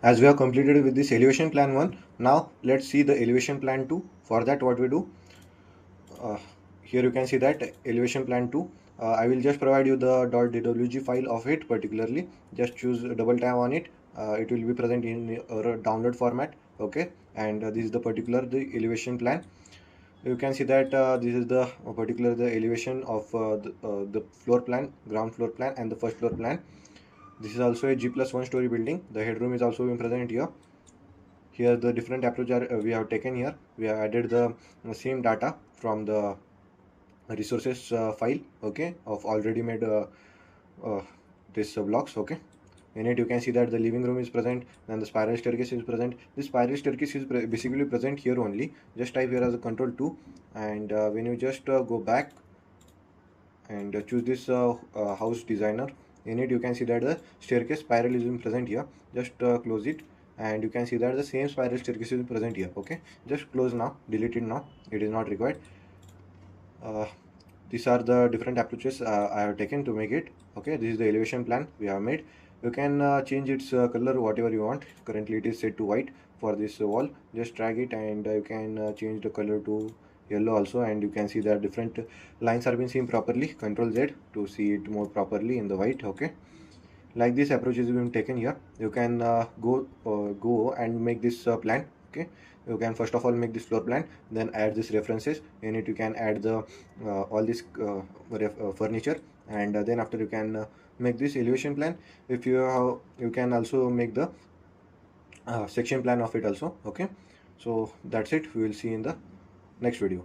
As we have completed with this elevation plan 1, now let's see the elevation plan 2. For that, what we do, here you can see that elevation plan 2. I will just provide you the .dwg file of it particularly. Just choose double tap on it. It will be present in a download format. Okay, and this is the elevation plan. You can see that this is the the elevation of the floor plan, ground floor plan, and the first floor plan. This is also a G+1 story building. The headroom is also being present here. Here the different approach we have taken here. We have added the same data from the resources file, okay, of already made this blocks. Okay, in it you can see that the living room is present and the spiral staircase is present. This spiral staircase is basically present here only. Just type here as a control 2, and when you just go back and choose this house designer, in it you can see that the staircase spiral is present here. Just close it, and you can see that the same spiral staircase is present here. Okay, just close now, delete it now, it is not required. These are the different approaches I have taken to make it. Okay, this is the elevation plan we have made. You can change its color whatever you want. Currently it is set to white for this wall. Just drag it, and you can change the color to yellow also, and you can see that different lines are being seen properly. Control Z to see it more properly in the white. Okay, like this approach is being taken here. You can go and make this plan. Okay, you can first of all make this floor plan, then add this references. In it you can add the all this furniture, and then after you can make this elevation plan. If you have, you can also make the section plan of it also. Okay, so that's it. We will see in the next video.